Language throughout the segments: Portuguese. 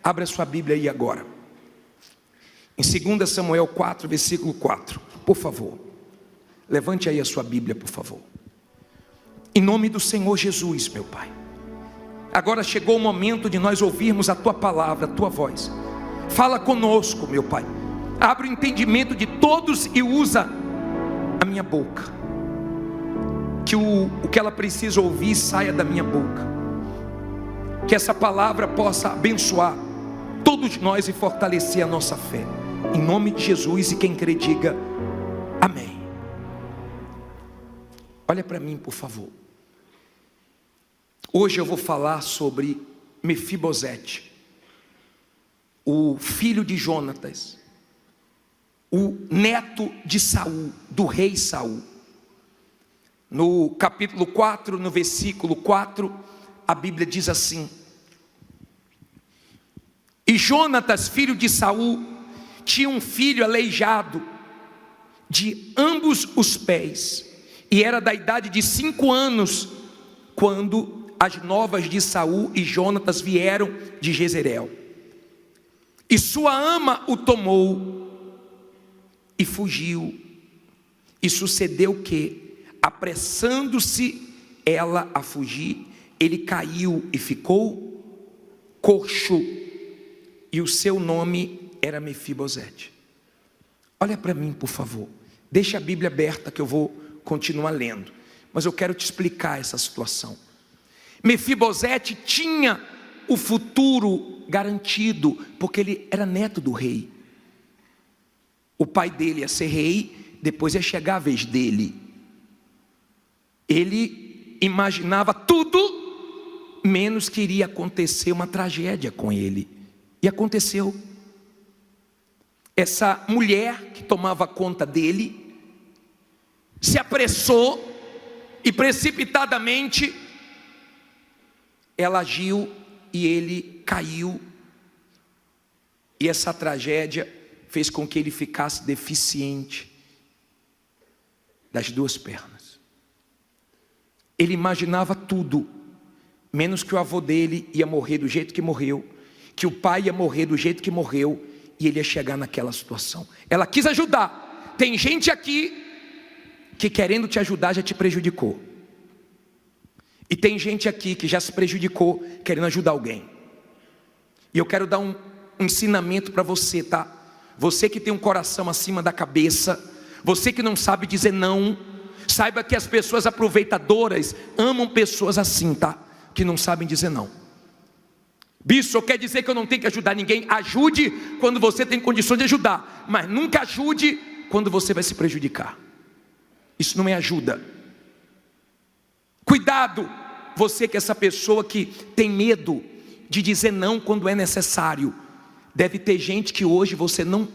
Abra sua Bíblia aí agora. Em 2 Samuel 4, versículo 4. Por favor. Levante aí a sua Bíblia, por favor. Em nome do Senhor Jesus, meu Pai. Agora chegou o momento de nós ouvirmos a Tua palavra, a Tua voz. Fala conosco, meu Pai. Abre o entendimento de todos e usa a minha boca. Que o que ela precisa ouvir saia da minha boca. Que essa palavra possa abençoar todos nós e fortalecer a nossa fé. Em nome de Jesus, e quem crê diga amém. Olha para mim, por favor. Hoje eu vou falar sobre Mefibosete, o filho de Jonatas, o neto de Saul, do rei Saul. No capítulo 4, no versículo 4, a Bíblia diz assim: e Jonatas, filho de Saul, tinha um filho aleijado de ambos os pés, e era da idade de 5 anos, quando as novas de Saul e Jonatas vieram de Jezreel. E sua ama o tomou e fugiu. E sucedeu que, apressando-se ela a fugir, ele caiu e ficou coxo. E o seu nome era Mefibosete. Olha para mim, por favor. Deixa a Bíblia aberta que eu vou continuar lendo. Mas eu quero te explicar essa situação. Mefibosete tinha o futuro garantido, porque ele era neto do rei. O pai dele ia ser rei, depois ia chegar a vez dele. Ele imaginava tudo, menos que iria acontecer uma tragédia com ele. E aconteceu. Essa mulher que tomava conta dele se apressou e precipitadamente ela agiu e ele caiu. E essa tragédia fez com que ele ficasse deficiente das 2 pernas. Ele imaginava tudo, menos que o avô dele ia morrer do jeito que morreu, que o pai ia morrer do jeito que morreu, e ele ia chegar naquela situação. Ela quis ajudar. Tem gente aqui que, querendo te ajudar, já te prejudicou. E tem gente aqui que já se prejudicou querendo ajudar alguém. E eu quero dar um ensinamento para você, tá? Você que tem um coração acima da cabeça, você que não sabe dizer não, saiba que as pessoas aproveitadoras amam pessoas assim, tá? Que não sabem dizer não. Bispo, quer dizer que eu não tenho que ajudar ninguém? Ajude quando você tem condições de ajudar, mas nunca ajude quando você vai se prejudicar. Isso não é ajuda. Cuidado, você que é essa pessoa que tem medo de dizer não quando é necessário. Deve ter gente que hoje você não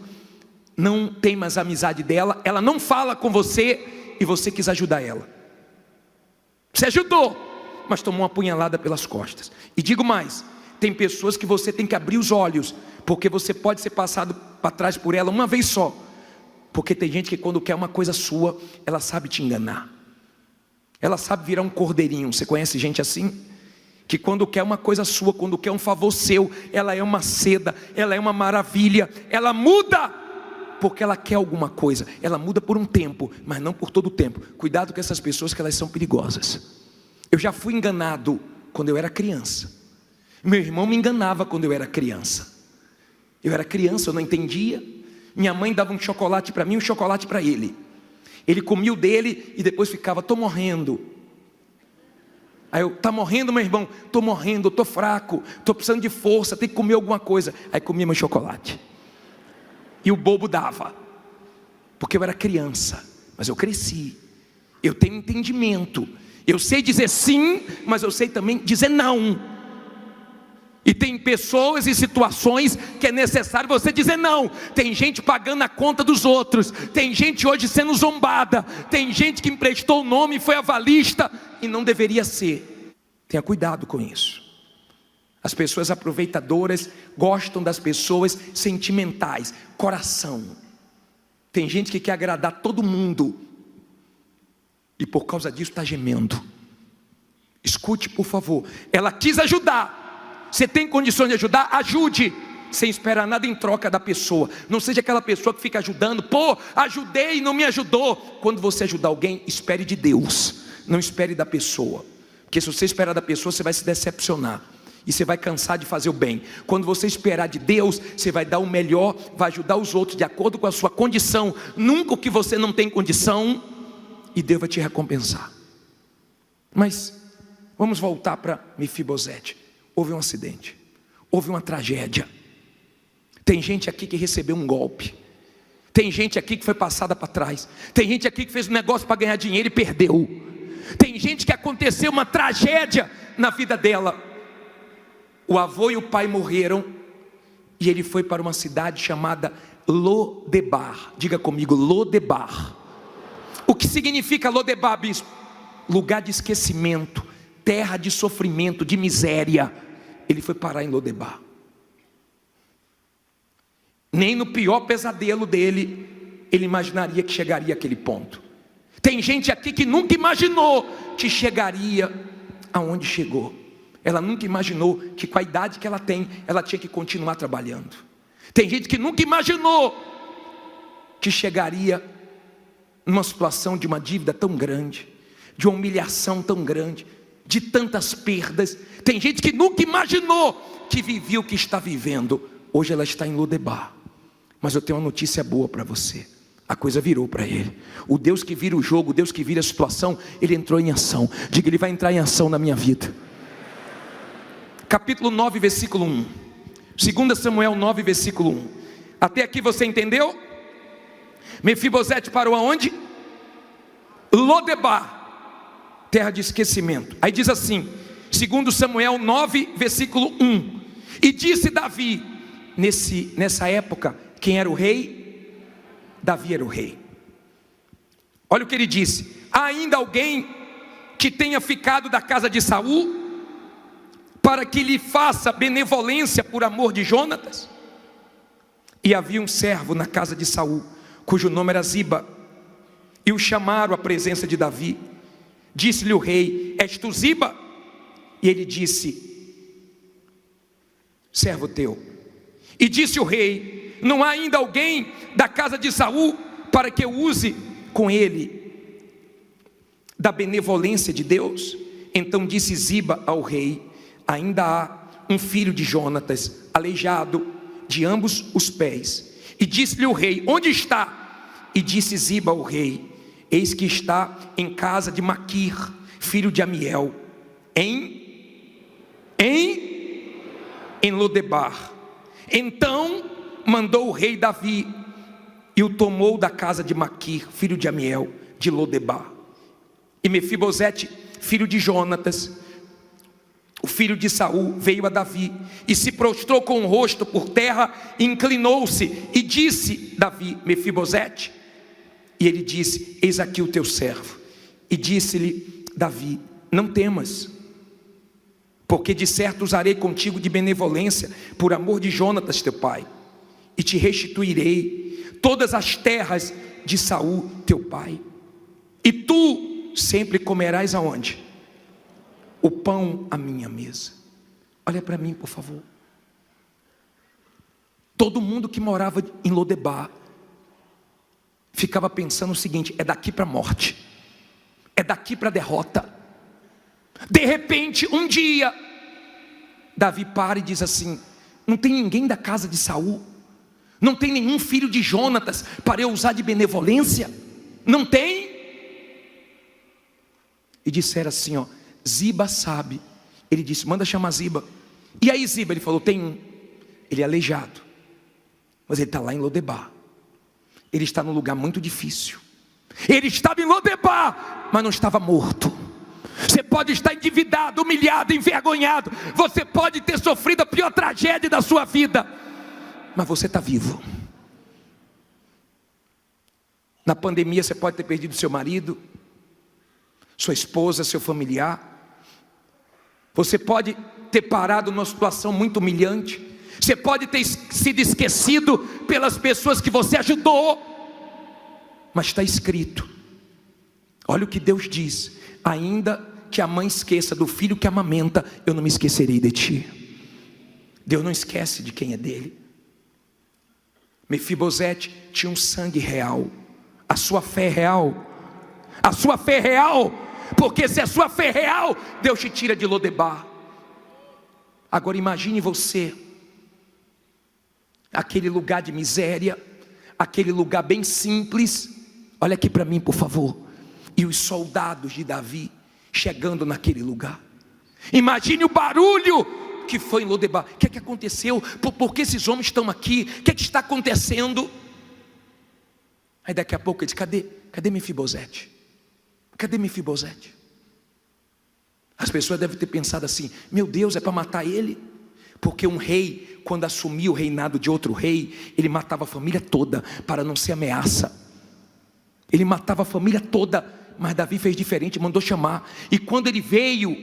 tem mais amizade dela, ela não fala com você e você quis ajudar ela. Você ajudou, mas tomou uma punhalada pelas costas. E digo mais, tem pessoas que você tem que abrir os olhos, porque você pode ser passado para trás por ela uma vez só. Porque tem gente que quando quer uma coisa sua, ela sabe te enganar. Ela sabe virar um cordeirinho. Você conhece gente assim? Que quando quer uma coisa sua, quando quer um favor seu, ela é uma seda, ela é uma maravilha, ela muda, porque ela quer alguma coisa. Ela muda por um tempo, mas não por todo o tempo. Cuidado com essas pessoas, que elas são perigosas. Eu já fui enganado quando eu era criança. Meu irmão me enganava quando eu era criança. Eu era criança, eu não entendia. Minha mãe dava um chocolate para mim, um chocolate para ele. Ele comia o dele e depois ficava: tô morrendo. Aí eu: tá morrendo, meu irmão? Tô morrendo, tô fraco, tô precisando de força, tem que comer alguma coisa. Aí comia meu chocolate. E o bobo dava, porque eu era criança, mas eu cresci. Eu tenho entendimento. Eu sei dizer sim, mas eu sei também dizer não. E tem pessoas e situações que é necessário você dizer não. Tem gente pagando a conta dos outros. Tem gente hoje sendo zombada. Tem gente que emprestou o nome e foi avalista e não deveria ser. Tenha cuidado com isso. As pessoas aproveitadoras gostam das pessoas sentimentais. Coração. Tem gente que quer agradar todo mundo e por causa disso está gemendo. Escute, por favor. Ela quis ajudar, Você tem condições de ajudar? Ajude, sem esperar nada em troca da pessoa. Não seja aquela pessoa que fica ajudando. Pô, ajudei e não me ajudou. Quando você ajudar alguém, espere de Deus, não espere da pessoa. Porque se você esperar da pessoa, você vai se decepcionar e você vai cansar de fazer o bem. Quando você esperar de Deus, você vai dar o melhor, vai ajudar os outros de acordo com a sua condição, nunca o que você não tem condição, e Deus vai te recompensar. Mas vamos voltar para Mefibosete. Houve um acidente, houve uma tragédia. Tem gente aqui que recebeu um golpe. Tem gente aqui que foi passada para trás. Tem gente aqui que fez um negócio para ganhar dinheiro e perdeu. Tem gente que aconteceu uma tragédia na vida dela. O avô e o pai morreram e ele foi para uma cidade chamada Lodebar. Diga comigo, Lodebar. O que significa Lodebar, bispo? Lugar de esquecimento, terra de sofrimento, de miséria. Ele foi parar em Lodebar. Nem no pior pesadelo dele ele imaginaria que chegaria àquele ponto. Tem gente aqui que nunca imaginou que chegaria aonde chegou. Ela nunca imaginou que com a idade que ela tem, ela tinha que continuar trabalhando. Tem gente que nunca imaginou que chegaria numa situação de uma dívida tão grande, de uma humilhação tão grande, de tantas perdas. Tem gente que nunca imaginou que vivia o que está vivendo. Hoje ela está em Lodebar. Mas eu tenho uma notícia boa para você. A coisa virou para ele. O Deus que vira o jogo, o Deus que vira a situação, ele entrou em ação. Diga, ele vai entrar em ação na minha vida. Capítulo 9, versículo 1. 2 Samuel 9, versículo 1. Até aqui você entendeu? Mefibosete parou aonde? Lodebar, terra de esquecimento. Aí diz assim, 2 Samuel 9, versículo 1. E disse Davi, nessa época, quem era o rei? Davi era o rei. Olha o que ele disse: há ainda alguém que tenha ficado da casa de Saul, para que lhe faça benevolência por amor de Jonatas? E havia um servo na casa de Saul, cujo nome era Ziba, e o chamaram à presença de Davi. Disse-lhe o rei: és tu Ziba? E ele disse: servo teu. E disse o rei: não há ainda alguém da casa de Saul para que eu use com ele da benevolência de Deus? Então disse Ziba ao rei: ainda há um filho de Jonatas, aleijado de ambos os pés. E disse-lhe o rei: onde está? E disse Ziba ao rei: eis que está em casa de Maquir, filho de Amiel, em Lodebar. Então mandou o rei Davi e o tomou da casa de Maquir, filho de Amiel, de Lodebar. E Mefibosete, filho de Jonatas, o filho de Saul, veio a Davi e se prostrou com o rosto por terra, inclinou-se e disse Davi: Mefibosete? E ele disse: eis aqui o teu servo. E disse-lhe Davi: não temas, porque de certo usarei contigo de benevolência por amor de Jonatas teu pai, e te restituirei todas as terras de Saul teu pai, e tu sempre comerás aonde? O pão à minha mesa. Olha para mim, por favor. Todo mundo que morava em Lodebar ficava pensando o seguinte: é daqui para a morte, é daqui para a derrota. De repente, um dia, Davi para e diz assim: não tem ninguém da casa de Saul, não tem nenhum filho de Jonatas para eu usar de benevolência? Não tem? E disseram assim, ó: Ziba sabe. Ele disse: manda chamar Ziba. E aí Ziba? Ele falou: tem um, ele é aleijado, mas ele está lá em Lodebar. Ele está num lugar muito difícil. Ele estava em Lodebar, mas não estava morto. Você pode estar endividado, humilhado, envergonhado. Você pode ter sofrido a pior tragédia da sua vida, mas você está vivo. Na pandemia você pode ter perdido seu marido, sua esposa, seu familiar. Você pode ter parado numa situação muito humilhante. Você pode ter sido esquecido pelas pessoas que você ajudou. Mas está escrito, olha o que Deus diz: ainda que a mãe esqueça do filho que amamenta, eu não me esquecerei de ti. Deus não esquece de quem é dele. Mefibosete tinha um sangue real. A sua fé é real. A sua fé é real. Porque se a sua fé é real, Deus te tira de Lodebar. Agora imagine você, aquele lugar de miséria, aquele lugar bem simples. Olha aqui para mim, por favor. E os soldados de Davi chegando naquele lugar. Imagine o barulho que foi em Lodebar. O que é que aconteceu? Por que esses homens estão aqui? O que é que está acontecendo? Aí daqui a pouco ele diz: cadê Mefibosete? Cadê Mefibosete? As pessoas devem ter pensado assim: meu Deus, é para matar ele? Porque um rei, quando assumia o reinado de outro rei, ele matava a família toda para não ser ameaça. Ele matava a família toda. Mas Davi fez diferente, mandou chamar. E quando ele veio,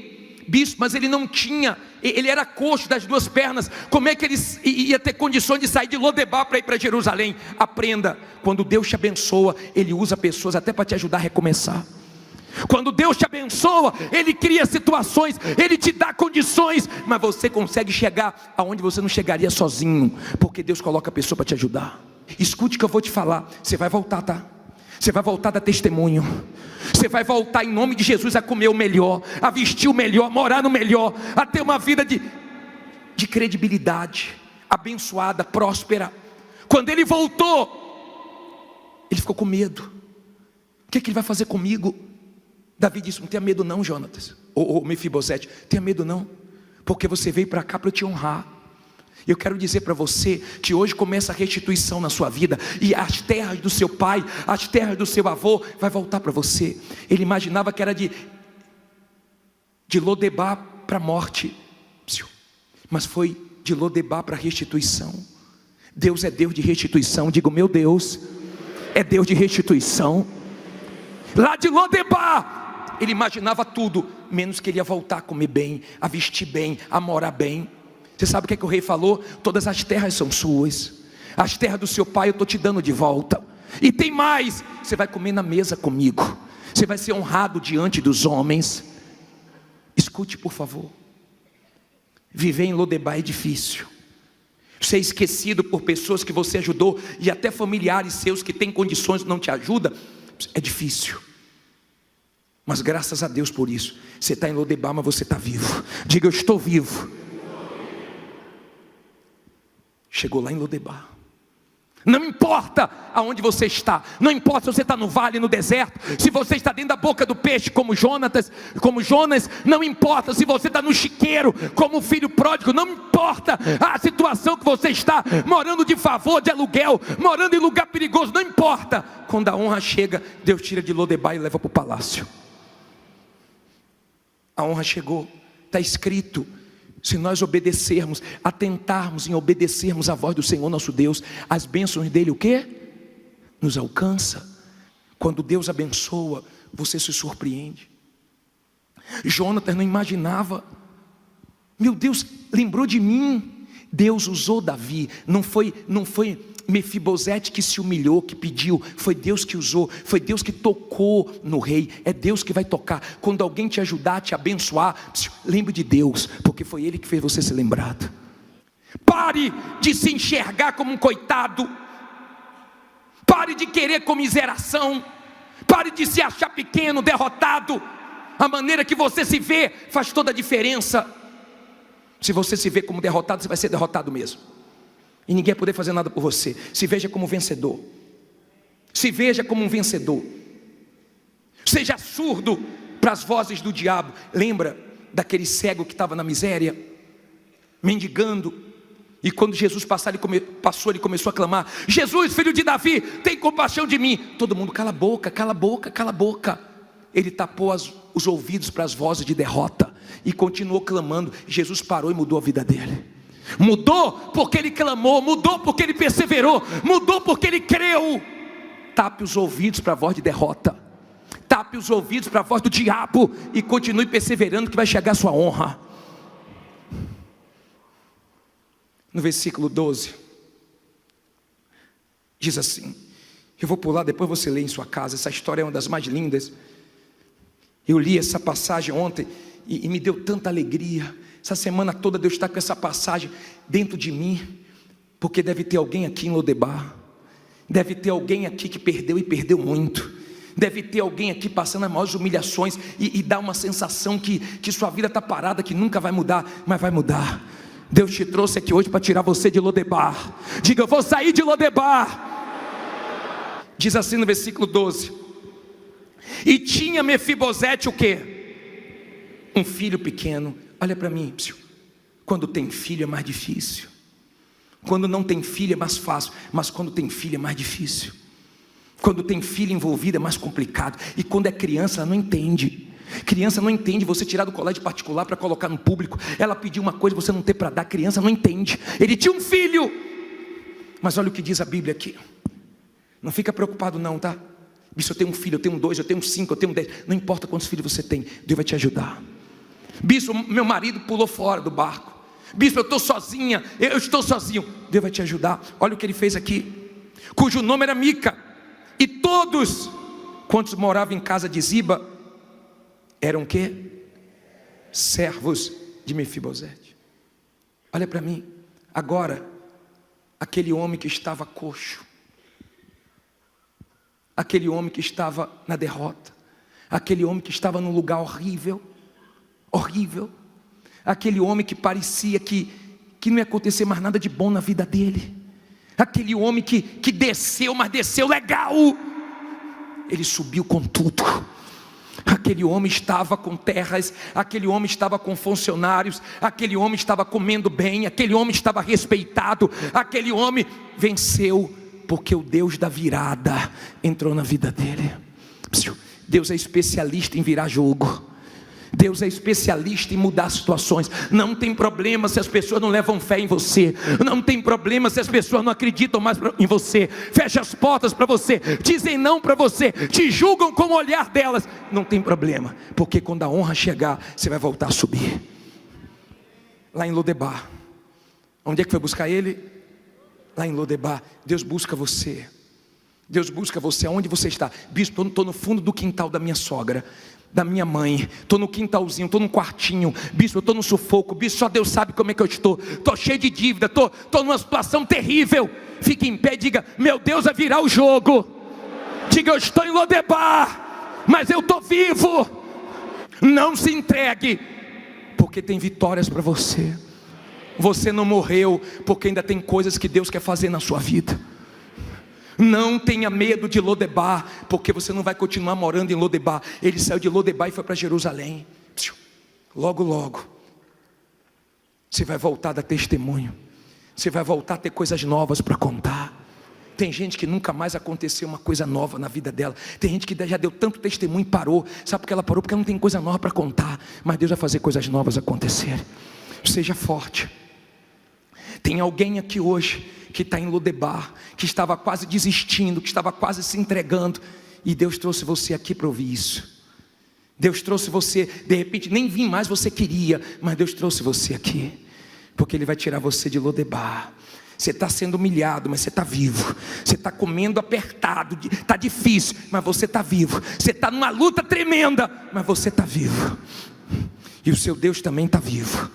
bispo, mas ele não tinha, ele era coxo das duas pernas. Como é que ele ia ter condições de sair de Lodebar para ir para Jerusalém? Aprenda: quando Deus te abençoa, Ele usa pessoas até para te ajudar a recomeçar. Quando Deus te abençoa, Ele cria situações, Ele te dá condições, mas você consegue chegar aonde você não chegaria sozinho, porque Deus coloca a pessoa para te ajudar. Escute o que eu vou te falar. Você vai voltar, tá? Você vai voltar a dar testemunho. Você vai voltar em nome de Jesus a comer o melhor, a vestir o melhor, morar no melhor, a ter uma vida de credibilidade, abençoada, próspera. Quando ele voltou, ele ficou com medo. O que é que ele vai fazer comigo? Davi disse: não tenha medo não, Jonatas, ou Mefibosete, tenha medo não, porque você veio para cá para eu te honrar. Eu quero dizer para você que hoje começa a restituição na sua vida, e as terras do seu pai, as terras do seu avô, vai voltar para você. Ele imaginava que era de Lodebar para a morte, mas foi de Lodebar para a restituição. Deus é Deus de restituição. Digo: meu Deus é Deus de restituição. Lá de Lodebar, ele imaginava tudo, menos que ele ia voltar a comer bem, a vestir bem, a morar bem. Você sabe o que é que o rei falou? Todas as terras são suas, as terras do seu pai eu estou te dando de volta. E tem mais: você vai comer na mesa comigo, você vai ser honrado diante dos homens. Escute, por favor. Viver em Lodebar é difícil. Ser esquecido por pessoas que você ajudou, e até familiares seus que têm condições não te ajudam, é difícil. Mas graças a Deus por isso. Você está em Lodebar, mas você está vivo. Diga: eu estou vivo. Chegou lá em Lodebar. Não importa aonde você está, não importa se você está no vale, no deserto, se você está dentro da boca do peixe como Jonas, não importa se você está no chiqueiro como o filho pródigo, não importa a situação que você está, morando de favor, de aluguel, morando em lugar perigoso, não importa. Quando a honra chega, Deus tira de Lodebar e leva para o palácio. A honra chegou, está escrito: se nós obedecermos, atentarmos em obedecermos a voz do Senhor nosso Deus, as bênçãos dele, o quê? Nos alcança. Quando Deus abençoa, você se surpreende. Jonatas não imaginava. Meu Deus, lembrou de mim. Deus usou Davi. Não foi Mefibosete que se humilhou, que pediu. Foi Deus que usou, foi Deus que tocou no rei. É Deus que vai tocar. Quando alguém te ajudar, te abençoar, lembre de Deus, porque foi Ele que fez você ser lembrado. Pare de se enxergar como um coitado. Pare de querer comiseração. Pare de se achar pequeno, derrotado. A maneira que você se vê faz toda a diferença. Se você se vê como derrotado, você vai ser derrotado mesmo, e ninguém vai poder fazer nada por você. Se veja como vencedor. Se veja como um vencedor. Seja surdo para as vozes do diabo. Lembra daquele cego que estava na miséria, mendigando, e quando Jesus passou, ele começou a clamar: Jesus, filho de Davi, tem compaixão de mim. Todo mundo: cala a boca, cala a boca, cala a boca. Ele tapou os ouvidos para as vozes de derrota e continuou clamando. Jesus parou e mudou a vida dele. Mudou porque ele clamou, mudou porque ele perseverou, mudou porque ele creu. Tape os ouvidos para a voz de derrota, tape os ouvidos para a voz do diabo e continue perseverando, que vai chegar a sua honra. No versículo 12 diz assim, eu vou pular, depois você lê em sua casa. Essa história é uma das mais lindas. Eu li essa passagem ontem e me deu tanta alegria. Essa semana toda Deus está com essa passagem dentro de mim, porque deve ter alguém aqui em Lodebar, deve ter alguém aqui que perdeu e perdeu muito, deve ter alguém aqui passando as maiores humilhações e dá uma sensação que sua vida está parada, que nunca vai mudar, mas vai mudar. Deus te trouxe aqui hoje para tirar você de Lodebar. Diga, eu vou sair de Lodebar. Diz assim no versículo 12: e tinha Mefibosete o quê? Um filho pequeno. Olha para mim, quando tem filho é mais difícil. Quando não tem filho é mais fácil, mas quando tem filho é mais difícil. Quando tem filho envolvido é mais complicado. E quando é criança ela não entende. Criança não entende você tirar do colégio particular para colocar no público. Ela pediu uma coisa você não tem para dar. Criança não entende. Ele tinha um filho. Mas olha o que diz a Bíblia aqui. Não fica preocupado não, tá? Bispo, eu tenho um filho, eu tenho 2, eu tenho 5, eu tenho 10. Não importa quantos filhos você tem, Deus vai te ajudar. Bispo, meu marido pulou fora do barco. Bispo, eu estou sozinha, eu estou sozinho. Deus vai te ajudar. Olha o que ele fez aqui. Cujo nome era Mica. E todos quantos moravam em casa de Ziba eram o quê? Servos de Mefibosete. Olha para mim. Agora, aquele homem que estava coxo, aquele homem que estava na derrota, aquele homem que estava num lugar horrível, aquele homem que parecia que não ia acontecer mais nada de bom na vida dele, aquele homem que desceu, mas desceu legal, ele subiu com tudo. Aquele homem estava com terras, aquele homem estava com funcionários, aquele homem estava comendo bem, aquele homem estava respeitado, aquele homem venceu, porque o Deus da virada entrou na vida dele. Deus é especialista em virar jogo. Deus é especialista em mudar situações. Não tem problema se as pessoas não levam fé em você. Não tem problema se as pessoas não acreditam mais em você. Fecha as portas para você, dizem não para você, te julgam com o olhar delas. Não tem problema, porque quando a honra chegar, você vai voltar a subir. Lá em Lodebar. Onde é que foi buscar ele? Lá em Lodebar. Deus busca você. Deus busca você aonde você está. Bispo, estou no fundo do quintal da minha sogra, da minha mãe, estou no quintalzinho, estou no quartinho. Bispo, eu estou no sufoco. Bispo, só Deus sabe como é que eu estou cheio de dívida, estou numa situação terrível. Fique em pé e diga, meu Deus vai virar o jogo. Diga, eu estou em Lodebar, mas eu estou vivo. Não se entregue, porque tem vitórias para você. Você não morreu, porque ainda tem coisas que Deus quer fazer na sua vida. Não tenha medo de Lodebar, porque você não vai continuar morando em Lodebar. Ele saiu de Lodebar e foi para Jerusalém. Logo, logo você vai voltar a dar testemunho. Você vai voltar a ter coisas novas para contar. Tem gente que nunca mais aconteceu uma coisa nova na vida dela. Tem gente que já deu tanto testemunho e parou. Sabe por que ela parou? Porque não tem coisa nova para contar. Mas Deus vai fazer coisas novas acontecerem. Seja forte. Tem alguém aqui hoje que está em Lodebar, que estava quase desistindo, que estava quase se entregando, e Deus trouxe você aqui para ouvir isso. Deus trouxe você, de repente nem vir mais você queria, mas Deus trouxe você aqui, porque Ele vai tirar você de Lodebar. Você está sendo humilhado, mas você está vivo. Você está comendo apertado, está difícil, mas você está vivo. Você está numa luta tremenda, mas você está vivo. E o seu Deus também está vivo.